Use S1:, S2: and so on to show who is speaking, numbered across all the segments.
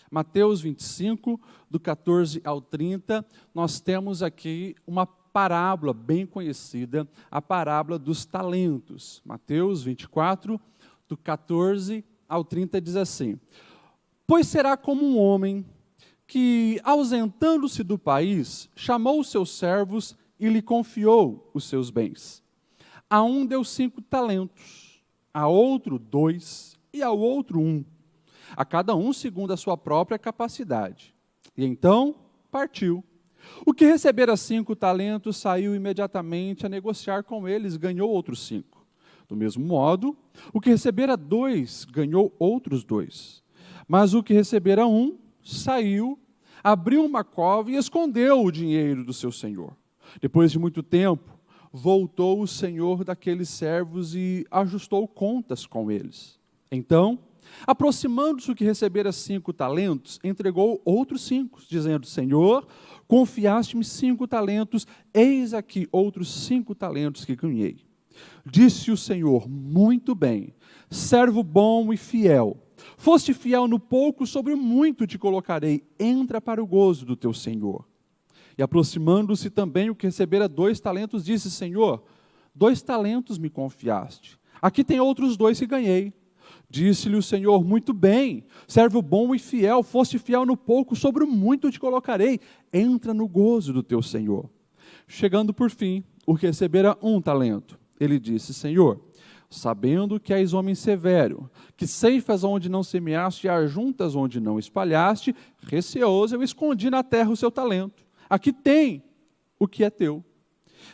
S1: Mateus 25, do 14 ao 30, nós temos aqui uma parábola bem conhecida, a parábola dos talentos. Mateus 24, do 14 ao 30, diz assim: Pois será como um homem que, ausentando-se do país, chamou os seus servos e lhe confiou os seus bens. A um deu 5 talentos, a outro 2 e ao outro 1, a cada um segundo a sua própria capacidade. E então partiu. O que recebera 5 talentos saiu imediatamente a negociar com eles, ganhou outros 5. Do mesmo modo, o que recebera 2 ganhou outros 2. Mas o que recebera 1 saiu, abriu uma cova e escondeu o dinheiro do seu senhor. Depois de muito tempo, voltou o senhor daqueles servos e ajustou contas com eles. Então, aproximando-se o que recebera 5 talentos, entregou outros 5, dizendo: Senhor, confiaste-me 5 talentos, eis aqui outros 5 talentos que ganhei. Disse o Senhor: muito bem, servo bom e fiel. Foste fiel no pouco, sobre o muito te colocarei. Entra para o gozo do teu Senhor. E aproximando-se também o que recebera 2 talentos, disse: Senhor, 2 talentos me confiaste. Aqui tem outros 2 que ganhei. Disse-lhe o Senhor: muito bem, servo bom e fiel, foste fiel no pouco, sobre o muito te colocarei. Entra no gozo do teu Senhor. Chegando por fim, o que recebera 1 talento, ele disse: Senhor, sabendo que és homem severo, que ceifas onde não semeaste e ajuntas onde não espalhaste, receoso eu escondi na terra o seu talento. Aqui tem o que é teu.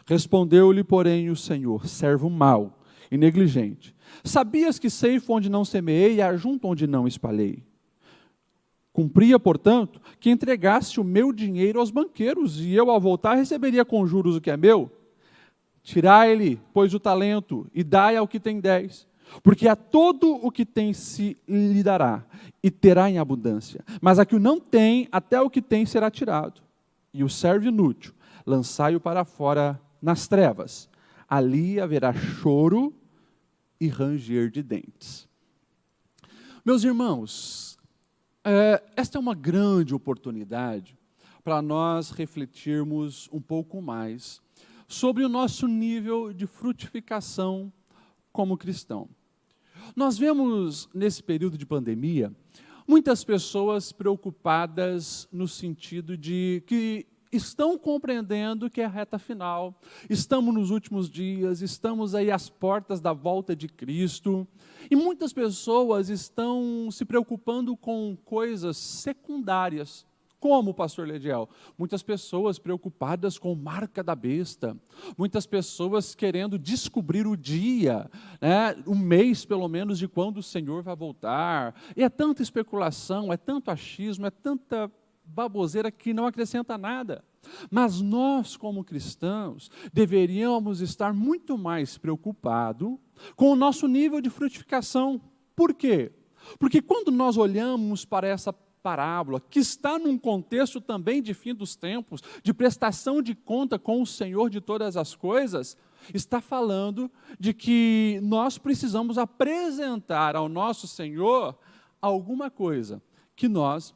S1: Respondeu-lhe, porém, o Senhor: servo mau e negligente, sabias que ceifo onde não semeei e ajunto onde não espalhei? Cumpria, portanto, que entregasse o meu dinheiro aos banqueiros, e eu, ao voltar, receberia com juros o que é meu? Tirai-lhe, pois, o talento, e dai ao que tem 10. Porque a todo o que tem se lhe dará, e terá em abundância. Mas a que o não tem, até o que tem será tirado. E o servo inútil, lançai-o para fora nas trevas. Ali haverá choro e ranger de dentes. Meus irmãos, esta é uma grande oportunidade para nós refletirmos um pouco mais sobre o nosso nível de frutificação como cristão. Nós vemos, nesse período de pandemia, muitas pessoas preocupadas no sentido de que estão compreendendo que é a reta final, estamos nos últimos dias, estamos aí às portas da volta de Cristo, e muitas pessoas estão se preocupando com coisas secundárias. Como, pastor Lediel? Muitas pessoas preocupadas com marca da besta, muitas pessoas querendo descobrir o dia, o mês pelo menos de quando o Senhor vai voltar. E é tanta especulação, é tanto achismo, é tanta baboseira que não acrescenta nada. Mas nós, como cristãos, deveríamos estar muito mais preocupados com o nosso nível de frutificação. Por quê? Porque quando nós olhamos para essa parábola, que está num contexto também de fim dos tempos, de prestação de conta com o Senhor de todas as coisas, está falando de que nós precisamos apresentar ao nosso Senhor alguma coisa que nós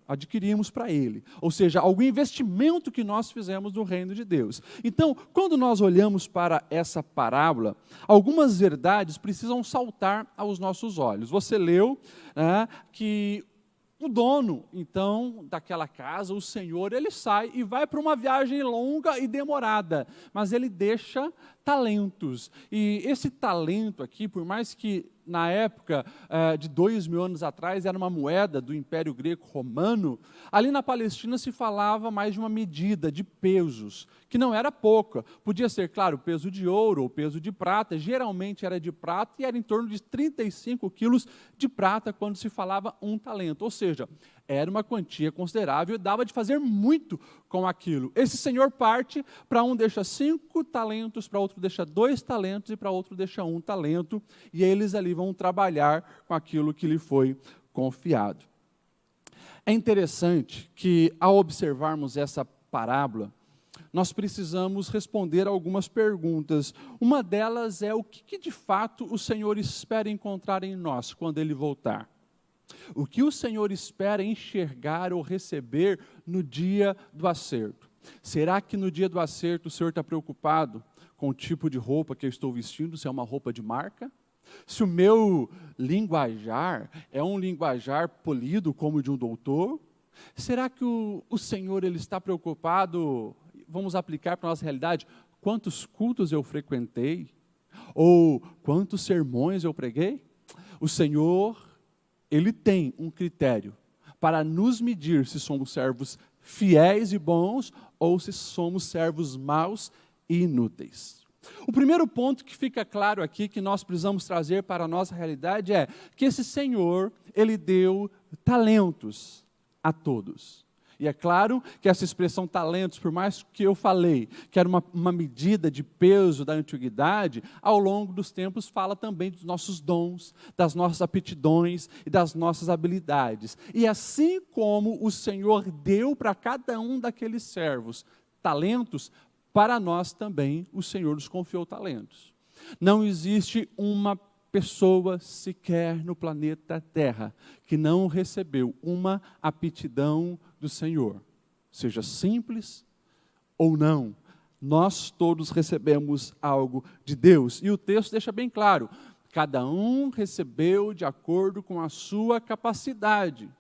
S1: adquirimos para Ele, ou seja, algum investimento que nós fizemos no reino de Deus. Então, quando nós olhamos para essa parábola, algumas verdades precisam saltar aos nossos olhos. Você leu que o dono, então, daquela casa, o Senhor, ele sai e vai para uma viagem longa e demorada, mas ele deixa talentos. E esse talento aqui, por mais que na época de 2000 anos atrás era uma moeda do Império Greco-Romano, ali na Palestina se falava mais de uma medida de pesos, que não era pouca. Podia ser, claro, peso de ouro ou peso de prata, geralmente era de prata e era em torno de 35 quilos de prata quando se falava um talento. Ou seja, era uma quantia considerável e dava de fazer muito com aquilo. Esse senhor parte, para um deixa 5 talentos, para outro deixa 2 talentos e para outro deixa 1 talento, e eles ali vão trabalhar com aquilo que lhe foi confiado. É interessante que, ao observarmos essa parábola, nós precisamos responder algumas perguntas. Uma delas é o que de fato o Senhor espera encontrar em nós quando Ele voltar. O que o Senhor espera enxergar ou receber no dia do acerto? Será que no dia do acerto o Senhor está preocupado com o tipo de roupa que eu estou vestindo, se é uma roupa de marca? Se o meu linguajar é um linguajar polido como o de um doutor? Será que o Senhor ele está preocupado, vamos aplicar para a nossa realidade, quantos cultos eu frequentei? Ou quantos sermões eu preguei? O Senhor, Ele tem um critério para nos medir se somos servos fiéis e bons ou se somos servos maus e inúteis. O primeiro ponto que fica claro aqui, que nós precisamos trazer para a nossa realidade é que esse Senhor, Ele deu talentos a todos. E é claro que essa expressão talentos, por mais que eu falei que era uma medida de peso da antiguidade, ao longo dos tempos fala também dos nossos dons, das nossas aptidões e das nossas habilidades. E assim como o Senhor deu para cada um daqueles servos talentos, para nós também o Senhor nos confiou talentos. Não existe uma pessoa sequer no planeta Terra que não recebeu uma aptidão do Senhor, seja simples ou não, nós todos recebemos algo de Deus. E o texto deixa bem claro, cada um recebeu de acordo com a sua capacidade.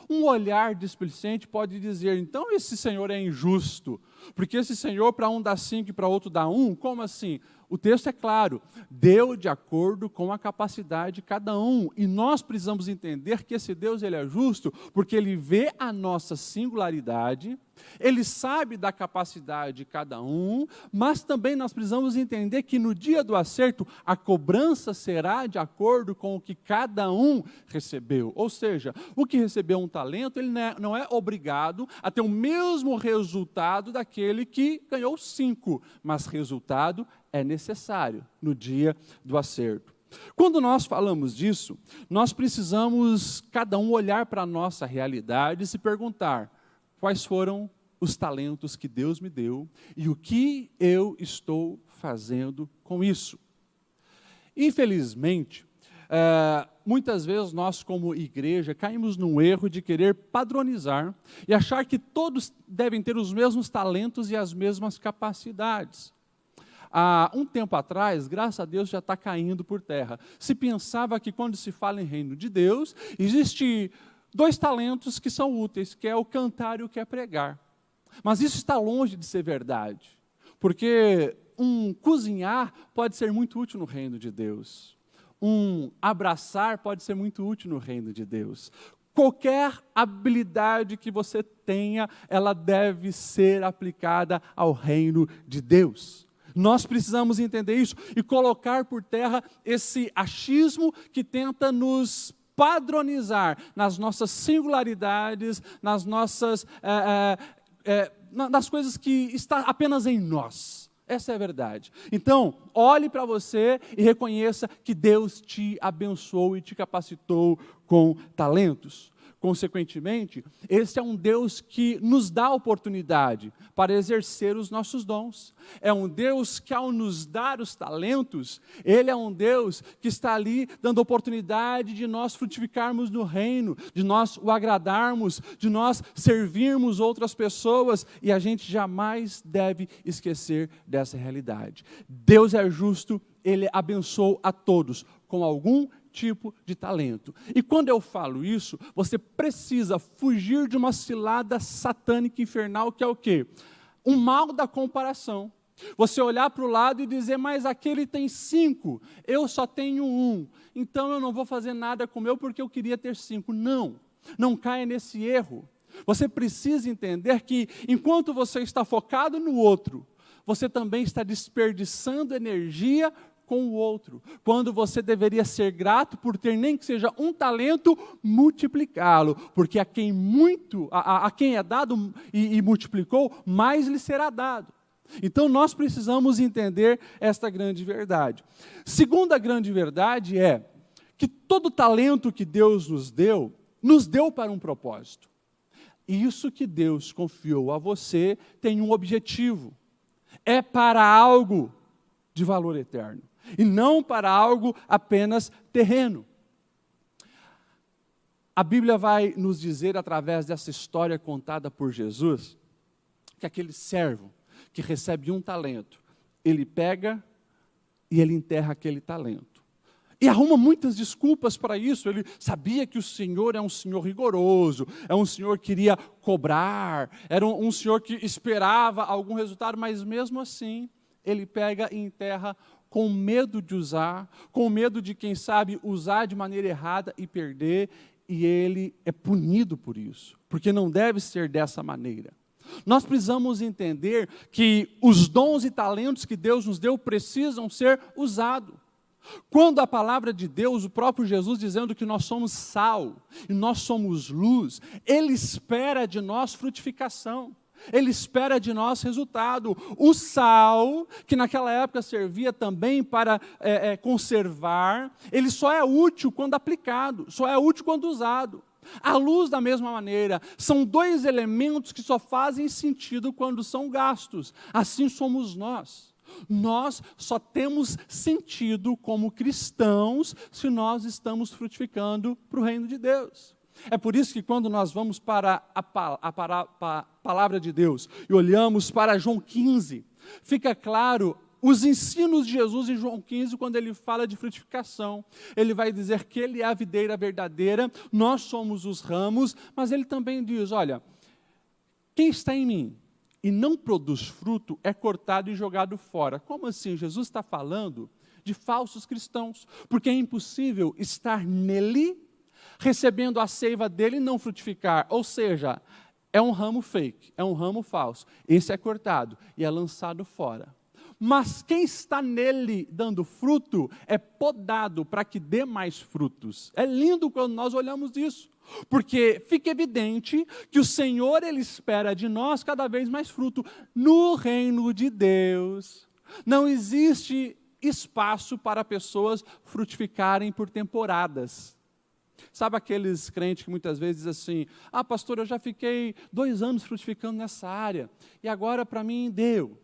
S1: Um olhar displicente pode dizer, então esse Senhor é injusto, porque esse Senhor para um dá 5 e para outro dá 1, como assim? O texto é claro, deu de acordo com a capacidade de cada um, e nós precisamos entender que esse Deus ele é justo, porque Ele vê a nossa singularidade, Ele sabe da capacidade de cada um, mas também nós precisamos entender que no dia do acerto, a cobrança será de acordo com o que cada um recebeu, ou seja, o que recebeu um talento, ele não é obrigado a ter o mesmo resultado daquele que ganhou 5, mas resultado é necessário no dia do acerto. Quando nós falamos disso, nós precisamos cada um olhar para a nossa realidade e se perguntar, quais foram os talentos que Deus me deu e o que eu estou fazendo com isso? Infelizmente, muitas vezes nós como igreja caímos num erro de querer padronizar e achar que todos devem ter os mesmos talentos e as mesmas capacidades. Há um tempo atrás, graças a Deus, já está caindo por terra. Se pensava que quando se fala em reino de Deus, existe 2 talentos que são úteis, que é o cantar e o que é pregar. Mas isso está longe de ser verdade, porque um cozinhar pode ser muito útil no reino de Deus. Um abraçar pode ser muito útil no reino de Deus. Qualquer habilidade que você tenha, ela deve ser aplicada ao reino de Deus. Nós precisamos entender isso e colocar por terra esse achismo que tenta nos padronizar nas nossas singularidades, nas nossas, nas coisas que estão apenas em nós. Essa é a verdade. Então, olhe para você e reconheça que Deus te abençoou e te capacitou com talentos. Consequentemente, esse é um Deus que nos dá oportunidade para exercer os nossos dons. É um Deus que, ao nos dar os talentos, Ele é um Deus que está ali dando oportunidade de nós frutificarmos no reino, de nós o agradarmos, de nós servirmos outras pessoas, e a gente jamais deve esquecer dessa realidade. Deus é justo, Ele abençoou a todos com algum tipo de talento. E quando eu falo isso, você precisa fugir de uma cilada satânica infernal, que é o quê? O mal da comparação. Você olhar para o lado e dizer, mas aquele tem 5, eu só tenho 1, então eu não vou fazer nada com o meu porque eu queria ter 5. Não caia nesse erro. Você precisa entender que enquanto você está focado no outro, você também está desperdiçando energia com o outro, quando você deveria ser grato por ter nem que seja um talento, multiplicá-lo, porque a quem é dado e multiplicou, mais lhe será dado. Então nós precisamos entender esta grande verdade. Segunda grande verdade é que todo talento que Deus nos deu para um propósito. Isso que Deus confiou a você tem um objetivo, é para algo de valor eterno. E não para algo apenas terreno. A Bíblia vai nos dizer, através dessa história contada por Jesus, que aquele servo que recebe um talento, ele pega e ele enterra aquele talento. E arruma muitas desculpas para isso. Ele sabia que o Senhor é um Senhor rigoroso, é um Senhor que iria cobrar, era um Senhor que esperava algum resultado, mas mesmo assim, ele pega e enterra com medo de usar, com medo de, quem sabe, usar de maneira errada e perder, e ele é punido por isso, porque não deve ser dessa maneira. Nós precisamos entender que os dons e talentos que Deus nos deu precisam ser usados. Quando a palavra de Deus, o próprio Jesus dizendo que nós somos sal e nós somos luz, Ele espera de nós frutificação. Ele espera de nós resultado. O sal, que naquela época servia também para conservar, ele só é útil quando aplicado, só é útil quando usado. A luz, da mesma maneira, são dois elementos que só fazem sentido quando são gastos. Assim somos nós. Nós só temos sentido como cristãos se nós estamos frutificando para o reino de Deus. É por isso que quando nós vamos para a palavra de Deus e olhamos para João 15, fica claro os ensinos de Jesus em João 15, quando ele fala de frutificação. Ele vai dizer que ele é a videira verdadeira, nós somos os ramos, mas ele também diz, olha, quem está em mim e não produz fruto é cortado e jogado fora. Como assim? Jesus está falando de falsos cristãos, porque é impossível estar nele, recebendo a seiva dele e não frutificar. Ou seja, é um ramo fake, é um ramo falso. Esse é cortado e é lançado fora. Mas quem está nele dando fruto é podado para que dê mais frutos. É lindo quando nós olhamos isso, porque fica evidente que o Senhor, Ele espera de nós cada vez mais fruto. No reino de Deus, não existe espaço para pessoas frutificarem por temporadas. Sabe aqueles crentes que muitas vezes dizem assim, pastor, eu já fiquei 2 anos frutificando nessa área, e agora para mim deu.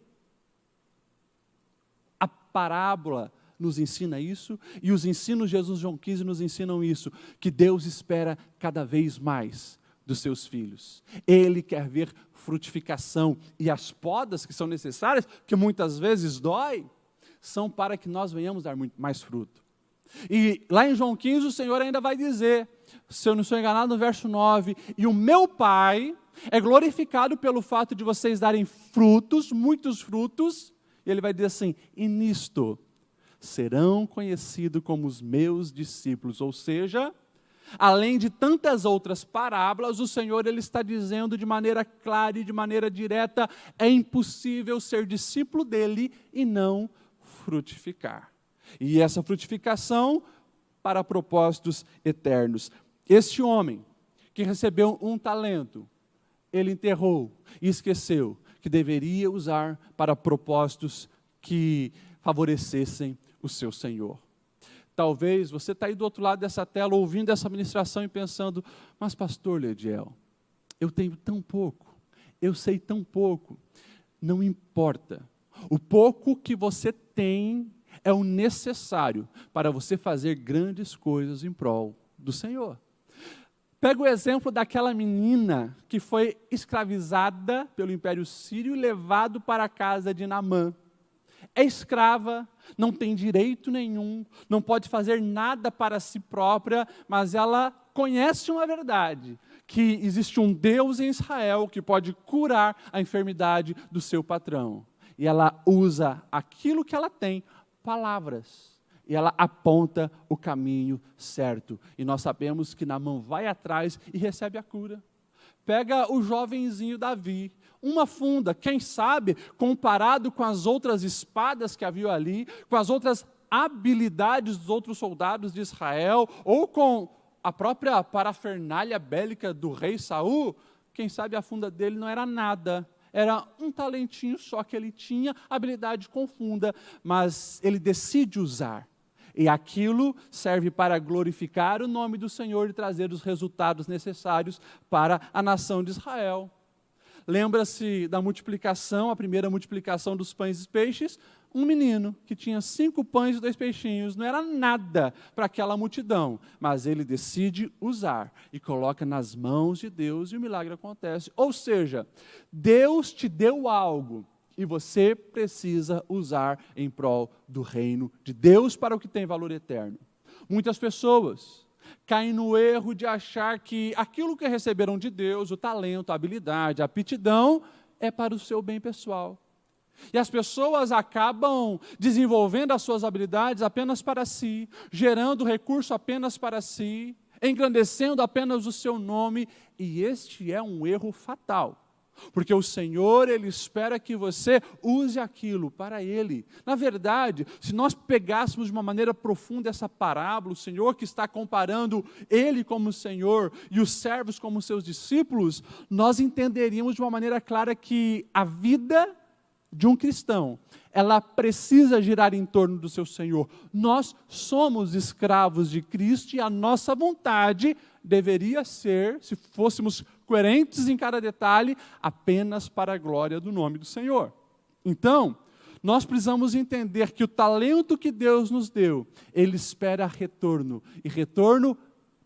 S1: A parábola nos ensina isso, e os ensinos de Jesus João 15 nos ensinam isso, que Deus espera cada vez mais dos seus filhos. Ele quer ver frutificação, e as podas que são necessárias, que muitas vezes dói, são para que nós venhamos dar muito mais fruto. E lá em João 15 o Senhor ainda vai dizer, se eu não estou enganado, no verso 9, e o meu Pai é glorificado pelo fato de vocês darem frutos, muitos frutos, e Ele vai dizer assim, e nisto serão conhecidos como os meus discípulos. Ou seja, além de tantas outras parábolas, o Senhor Ele está dizendo de maneira clara e de maneira direta, é impossível ser discípulo dEle e não frutificar. E essa frutificação para propósitos eternos. Este homem que recebeu um talento, ele enterrou e esqueceu que deveria usar para propósitos que favorecessem o seu Senhor. Talvez você está aí do outro lado dessa tela ouvindo essa ministração e pensando, mas pastor Lediel, eu tenho tão pouco, eu sei tão pouco. Não importa, o pouco que você tem é o necessário para você fazer grandes coisas em prol do Senhor. Pega o exemplo daquela menina que foi escravizada pelo Império Sírio e levado para a casa de Naamã. É escrava, não tem direito nenhum, não pode fazer nada para si própria, mas ela conhece uma verdade, que existe um Deus em Israel que pode curar a enfermidade do seu patrão. E ela usa aquilo que ela tem, palavras, e ela aponta o caminho certo. E nós sabemos que Naamã vai atrás e recebe a cura. Pega o jovenzinho Davi, uma funda, quem sabe, comparado com as outras espadas que havia ali, com as outras habilidades dos outros soldados de Israel, ou com a própria parafernália bélica do rei Saul, quem sabe a funda dele não era nada. Era um talentinho só que ele tinha, habilidade com funda, mas ele decide usar. E aquilo serve para glorificar o nome do Senhor e trazer os resultados necessários para a nação de Israel. Lembra-se da multiplicação, a primeira multiplicação dos pães e peixes? um menino que tinha 5 pães e 2 peixinhos, não era nada para aquela multidão, mas ele decide usar e coloca nas mãos de Deus e o milagre acontece. Ou seja, Deus te deu algo e você precisa usar em prol do reino de Deus para o que tem valor eterno. Muitas pessoas caem no erro de achar que aquilo que receberam de Deus, o talento, a habilidade, a aptidão, é para o seu bem pessoal. E as pessoas acabam desenvolvendo as suas habilidades apenas para si, gerando recurso apenas para si, engrandecendo apenas o seu nome, e este é um erro fatal. Porque o Senhor, Ele espera que você use aquilo para Ele. Na verdade, se nós pegássemos de uma maneira profunda essa parábola, o Senhor que está comparando Ele como Senhor e os servos como seus discípulos, nós entenderíamos de uma maneira clara que a vida de um cristão, ela precisa girar em torno do seu Senhor. Nós somos escravos de Cristo e a nossa vontade deveria ser, se fôssemos coerentes em cada detalhe, apenas para a glória do nome do Senhor. Então, nós precisamos entender que o talento que Deus nos deu, Ele espera retorno, e retorno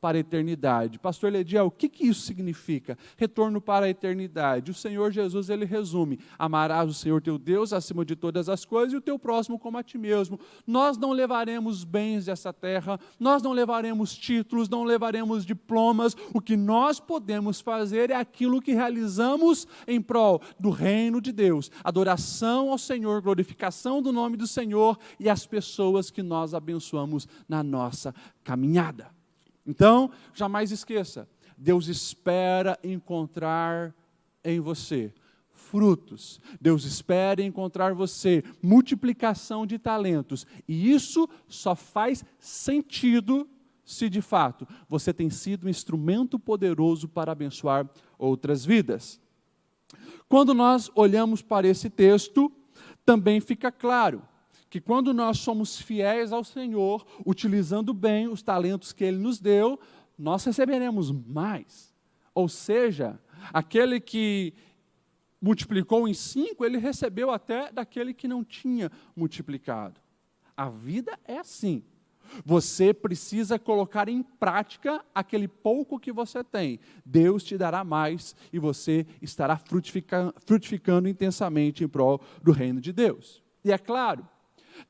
S1: para a eternidade. Pastor Lediel, o que isso significa? Retorno para a eternidade. O Senhor Jesus, Ele resume: amarás o Senhor teu Deus acima de todas as coisas e o teu próximo como a ti mesmo. Nós não levaremos bens dessa terra, nós não levaremos títulos, não levaremos diplomas. O que nós podemos fazer é aquilo que realizamos em prol do reino de Deus. Adoração ao Senhor, glorificação do nome do Senhor e as pessoas que nós abençoamos na nossa caminhada. Então, jamais esqueça, Deus espera encontrar em você frutos. Deus espera encontrar você multiplicação de talentos. E isso só faz sentido se de fato você tem sido um instrumento poderoso para abençoar outras vidas. Quando nós olhamos para esse texto, também fica claro que quando nós somos fiéis ao Senhor, utilizando bem os talentos que Ele nos deu, nós receberemos mais. Ou seja, aquele que multiplicou em 5, ele recebeu até daquele que não tinha multiplicado. A vida é assim. Você precisa colocar em prática aquele pouco que você tem. Deus te dará mais e você estará frutificando intensamente em prol do reino de Deus. E é claro,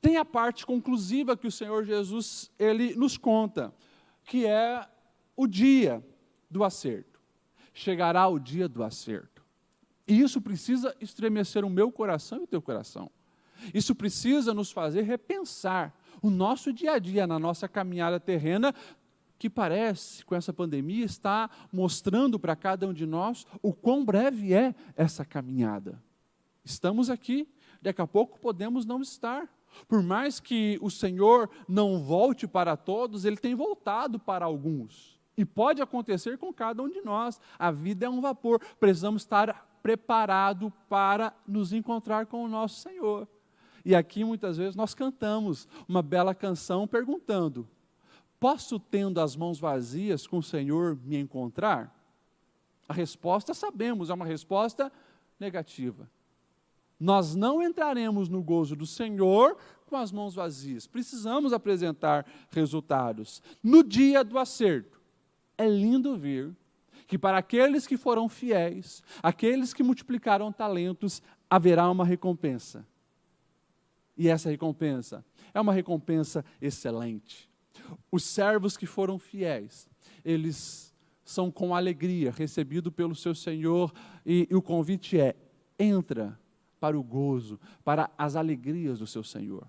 S1: tem a parte conclusiva que o Senhor Jesus, Ele nos conta, que é o dia do acerto. Chegará o dia do acerto. E isso precisa estremecer o meu coração e o teu coração. Isso precisa nos fazer repensar o nosso dia a dia, na nossa caminhada terrena, que parece, com essa pandemia, está mostrando para cada um de nós o quão breve é essa caminhada. Estamos aqui, daqui a pouco podemos não estar. Por mais que o Senhor não volte para todos, Ele tem voltado para alguns. E pode acontecer com cada um de nós. A vida é um vapor. Precisamos estar preparados para nos encontrar com o nosso Senhor. E aqui, muitas vezes, nós cantamos uma bela canção perguntando: posso, tendo as mãos vazias, com o Senhor me encontrar? A resposta, sabemos, é uma resposta negativa. Nós não entraremos no gozo do Senhor com as mãos vazias. Precisamos apresentar resultados. No dia do acerto, é lindo ver que para aqueles que foram fiéis, aqueles que multiplicaram talentos, haverá uma recompensa. E essa recompensa é uma recompensa excelente. Os servos que foram fiéis, eles são com alegria recebidos pelo seu Senhor e o convite é: entra para o gozo, para as alegrias do seu Senhor.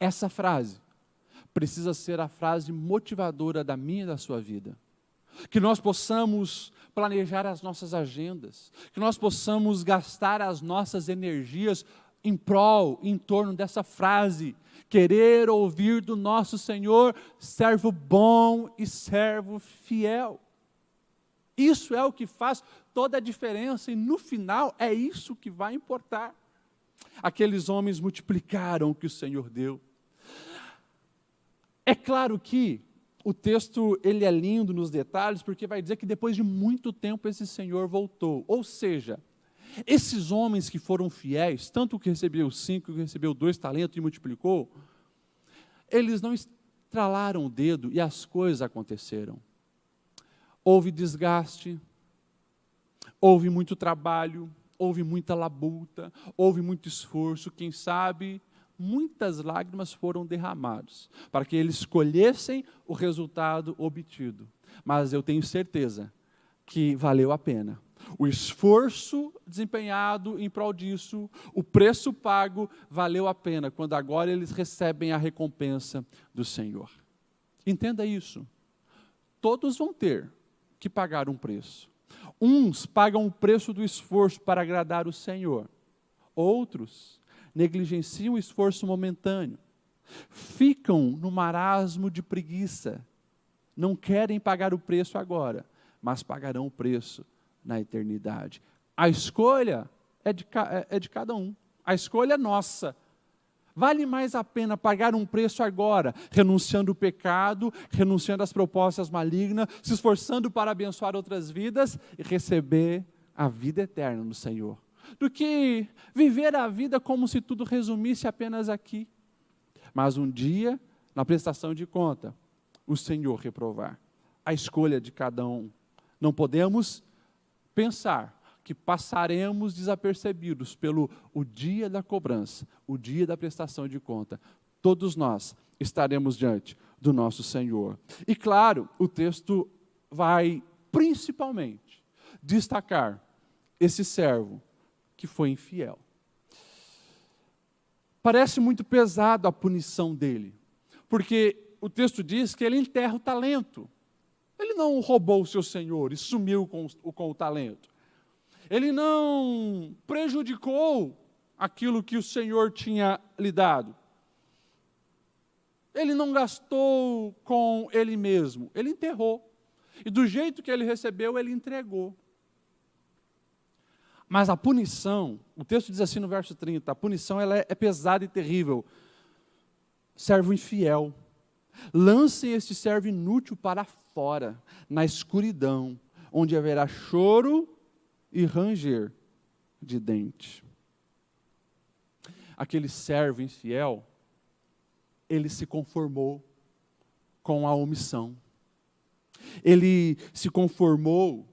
S1: Essa frase precisa ser a frase motivadora da minha e da sua vida. Que nós possamos planejar as nossas agendas, que nós possamos gastar as nossas energias em prol, em torno dessa frase: querer ouvir do nosso Senhor, servo bom e servo fiel. Isso é o que faz toda a diferença e no final é isso que vai importar. Aqueles homens multiplicaram o que o Senhor deu. É claro que o texto ele é lindo nos detalhes, porque vai dizer que depois de muito tempo esse Senhor voltou. Ou seja, Esses homens que foram fiéis, tanto o que recebeu 5, o que recebeu 2 talentos e multiplicou, eles não estralaram o dedo e as coisas aconteceram. Houve desgaste, houve muito trabalho, houve muita labuta, houve muito esforço, quem sabe, muitas lágrimas foram derramadas, para que eles colhessem o resultado obtido. Mas eu tenho certeza que valeu a pena. O esforço desempenhado em prol disso, o preço pago, valeu a pena, quando agora eles recebem a recompensa do Senhor. Entenda isso. Todos vão ter que pagar um preço. Uns pagam o preço do esforço para agradar o Senhor. Outros negligenciam o esforço momentâneo. Ficam no marasmo de preguiça. Não querem pagar o preço agora, mas pagarão o preço na eternidade. A escolha é de cada um. A escolha é nossa. Vale mais a pena pagar um preço agora, renunciando ao pecado, renunciando às propostas malignas, se esforçando para abençoar outras vidas e receber a vida eterna no Senhor, do que viver a vida como se tudo resumisse apenas aqui. Mas um dia, na prestação de conta, o Senhor reprovar. A escolha de cada um. Não podemos pensar que passaremos desapercebidos pelo o dia da cobrança, o dia da prestação de conta. Todos nós estaremos diante do nosso Senhor. E claro, o texto vai principalmente destacar esse servo que foi infiel. Parece muito pesado a punição dele, porque o texto diz que ele enterra o talento. Ele não roubou o seu senhor e sumiu com o talento. Ele não prejudicou aquilo que o Senhor tinha lhe dado. Ele não gastou com ele mesmo, ele enterrou. E do jeito que ele recebeu, ele entregou. Mas a punição, o texto diz assim no verso 30, a punição ela é pesada e terrível. Servo infiel. Lancem este servo inútil para fora, na escuridão, onde haverá choro e ranger de dente. Aquele servo infiel, ele se conformou com a omissão. Ele se conformou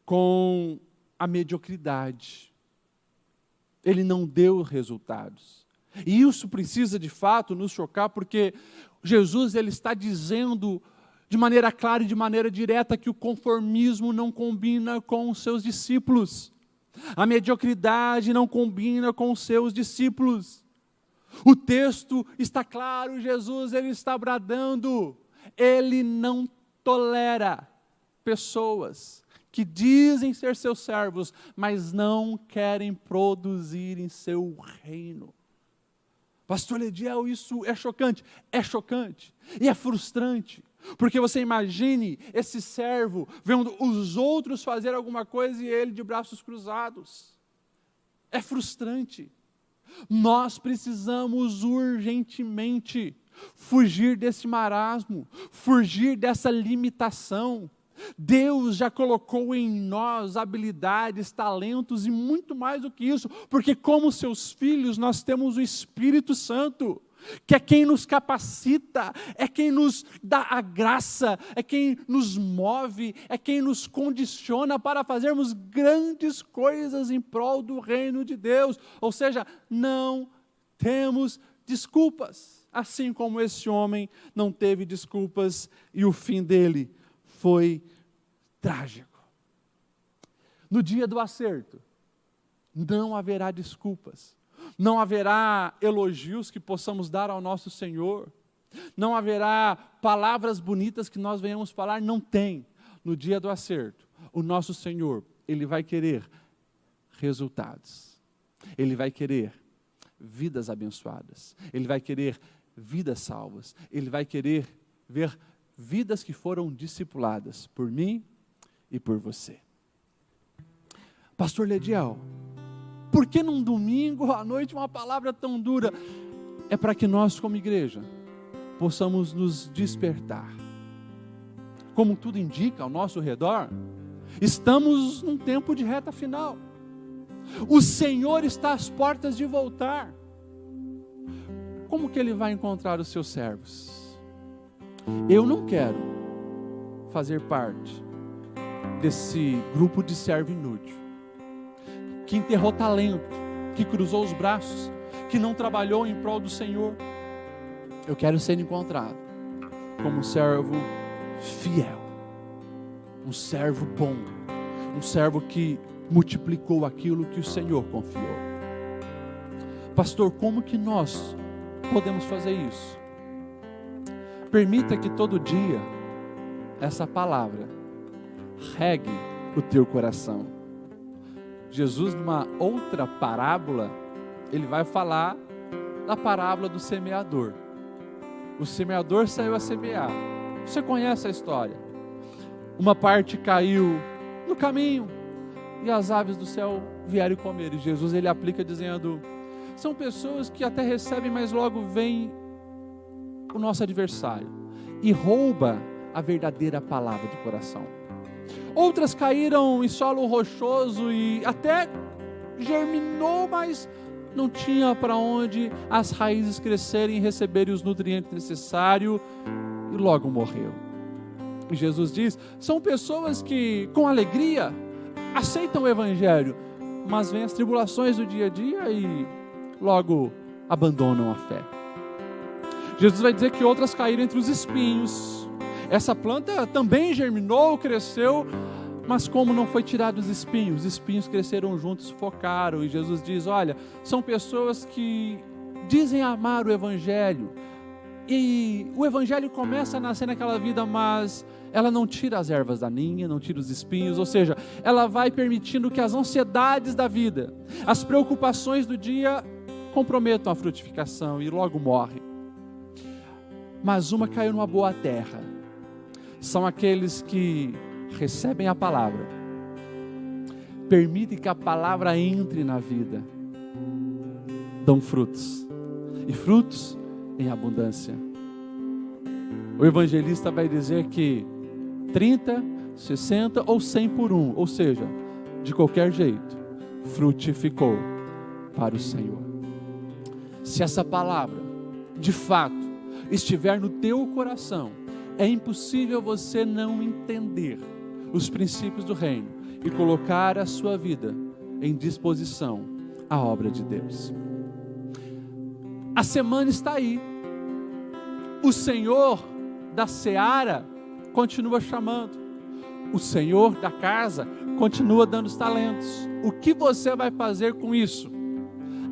S1: com a mediocridade. Ele não deu resultados. E isso precisa de fato nos chocar, porque Jesus ele está dizendo de maneira clara e de maneira direta que o conformismo não combina com os seus discípulos. A mediocridade não combina com os seus discípulos. O texto está claro, Jesus ele está bradando. Ele não tolera pessoas que dizem ser seus servos, mas não querem produzir em seu reino. Pastor Lediel, isso é chocante. É chocante e é frustrante. Porque você imagine esse servo vendo os outros fazer alguma coisa e ele de braços cruzados. É frustrante. Nós precisamos urgentemente fugir desse marasmo, fugir dessa limitação. Deus já colocou em nós habilidades, talentos e muito mais do que isso, porque como seus filhos nós temos o Espírito Santo, que é quem nos capacita, é quem nos dá a graça, é quem nos move, é quem nos condiciona para fazermos grandes coisas em prol do reino de Deus. Ou seja, não temos desculpas, assim como esse homem não teve desculpas e o fim dele foi trágico. No dia do acerto, não haverá desculpas. Não haverá elogios que possamos dar ao nosso Senhor. Não haverá palavras bonitas que nós venhamos falar. Não tem. No dia do acerto, o nosso Senhor, Ele vai querer resultados. Ele vai querer vidas abençoadas. Ele vai querer vidas salvas. Ele vai querer ver vidas que foram discipuladas por mim e por você. Pastor Lediel, por que num domingo à noite uma palavra tão dura? É para que nós, como igreja, possamos nos despertar. Como tudo indica ao nosso redor, estamos num tempo de reta final. O Senhor está às portas de voltar. Como que Ele vai encontrar os seus servos? Eu não quero fazer parte desse grupo de servo inútil, que enterrou talento, que cruzou os braços, que não trabalhou em prol do Senhor. Eu quero ser encontrado como um servo fiel, um servo bom, um servo que multiplicou aquilo que o Senhor confiou. Pastor, como que nós podemos fazer isso? Permita que todo dia essa palavra regue o teu coração. Jesus, numa outra parábola, Ele vai falar da parábola do semeador. O semeador saiu a semear. Você conhece a história. Uma parte caiu no caminho e as aves do céu vieram comer. E Jesus, Ele aplica dizendo: são pessoas que até recebem, mas logo vem o nosso adversário e rouba a verdadeira palavra do coração. Outras caíram em solo rochoso e até germinou, mas não tinha para onde as raízes crescerem e receberem os nutrientes necessários, e logo morreu. E Jesus diz: são pessoas que com alegria aceitam o Evangelho, mas vêm as tribulações do dia a dia e logo abandonam a fé. Jesus vai dizer que outras caíram entre os espinhos. Essa planta também germinou, cresceu, mas como não foi tirado os espinhos cresceram juntos, sufocaram. E Jesus diz: olha, são pessoas que dizem amar o Evangelho, e o Evangelho começa a nascer naquela vida, mas ela não tira as ervas daninhas, não tira os espinhos, ou seja, ela vai permitindo que as ansiedades da vida, as preocupações do dia comprometam a frutificação e logo morre. Mas uma caiu numa boa terra. São aqueles que recebem a palavra, permitem que a palavra entre na vida, dão frutos, e frutos em abundância. O evangelista vai dizer que 30, 60 ou 100 por um, ou seja, de qualquer jeito, frutificou para o Senhor. Se essa palavra, de fato, estiver no teu coração, é impossível você não entender os princípios do reino e colocar a sua vida em disposição à obra de Deus. A semana está aí. O Senhor da seara continua chamando. O Senhor da casa continua dando os talentos. O que você vai fazer com isso?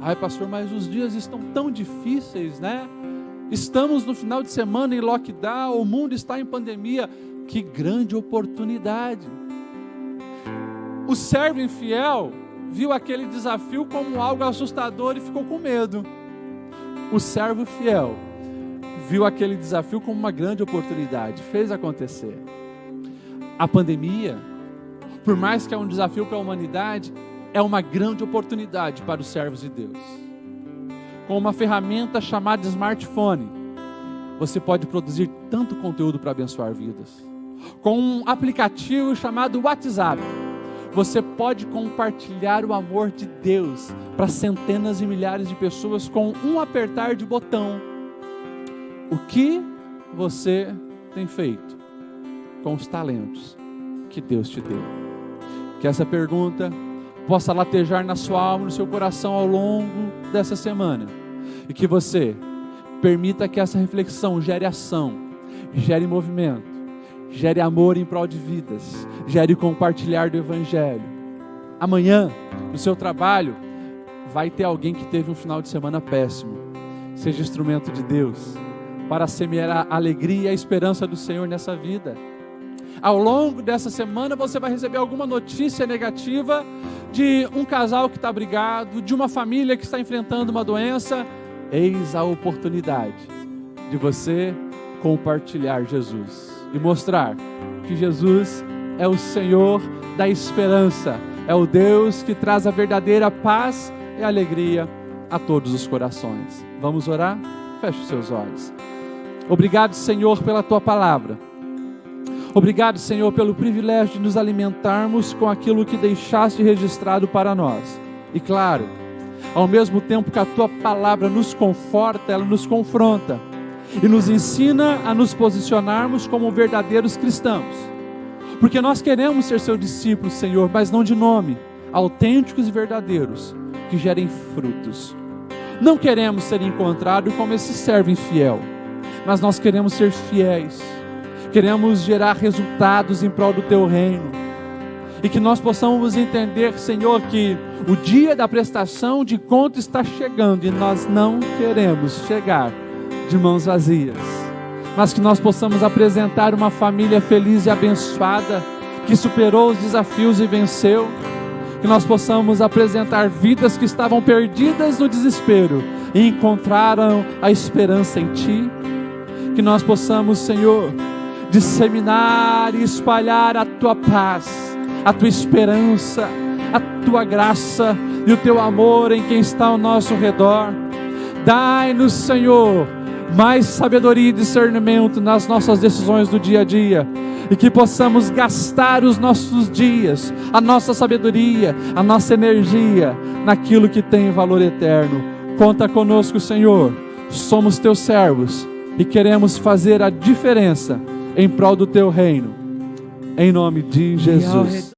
S1: Ai, pastor, mas os dias estão tão difíceis, né? Estamos no final de semana em lockdown, o mundo está em pandemia. Que grande oportunidade! O servo infiel viu aquele desafio como algo assustador e ficou com medo. O servo fiel viu aquele desafio como uma grande oportunidade, fez acontecer. A pandemia, por mais que é um desafio para a humanidade, é uma grande oportunidade para os servos de Deus. Com uma ferramenta chamada smartphone, você pode produzir tanto conteúdo para abençoar vidas. Com um aplicativo chamado WhatsApp, você pode compartilhar o amor de Deus para centenas e milhares de pessoas com um apertar de botão. O que você tem feito com os talentos que Deus te deu? Que essa pergunta possa latejar na sua alma, no seu coração ao longo dessa semana. E que você permita que essa reflexão gere ação, gere movimento, gere amor em prol de vidas, gere compartilhar do Evangelho. Amanhã, no seu trabalho, vai ter alguém que teve um final de semana péssimo. Seja instrumento de Deus para semear a alegria e a esperança do Senhor nessa vida. Ao longo dessa semana você vai receber alguma notícia negativa de um casal que está brigado, de uma família que está enfrentando uma doença. Eis a oportunidade de você compartilhar Jesus e mostrar que Jesus é o Senhor da esperança, é o Deus que traz a verdadeira paz e alegria a todos os corações. Vamos orar? Feche os seus olhos. Obrigado, Senhor, pela Tua palavra. Obrigado, Senhor, pelo privilégio de nos alimentarmos com aquilo que deixaste registrado para nós. E claro, ao mesmo tempo que a tua palavra nos conforta, ela nos confronta e nos ensina a nos posicionarmos como verdadeiros cristãos. Porque nós queremos ser seus discípulos, Senhor, mas não de nome, autênticos e verdadeiros, que gerem frutos. Não queremos ser encontrados como esse servo infiel, mas nós queremos ser fiéis, queremos gerar resultados em prol do teu reino, e que nós possamos entender, Senhor, que o dia da prestação de conta está chegando, e nós não queremos chegar de mãos vazias, mas que nós possamos apresentar uma família feliz e abençoada, que superou os desafios e venceu, que nós possamos apresentar vidas que estavam perdidas no desespero e encontraram a esperança em Ti, que nós possamos, Senhor, disseminar e espalhar a Tua paz, a Tua esperança, a Tua graça e o Teu amor em quem está ao nosso redor. Dai-nos, Senhor, mais sabedoria e discernimento nas nossas decisões do dia a dia, e que possamos gastar os nossos dias, a nossa sabedoria, a nossa energia naquilo que tem valor eterno. Conta conosco, Senhor, somos Teus servos e queremos fazer a diferença em prol do Teu reino, em nome de Jesus.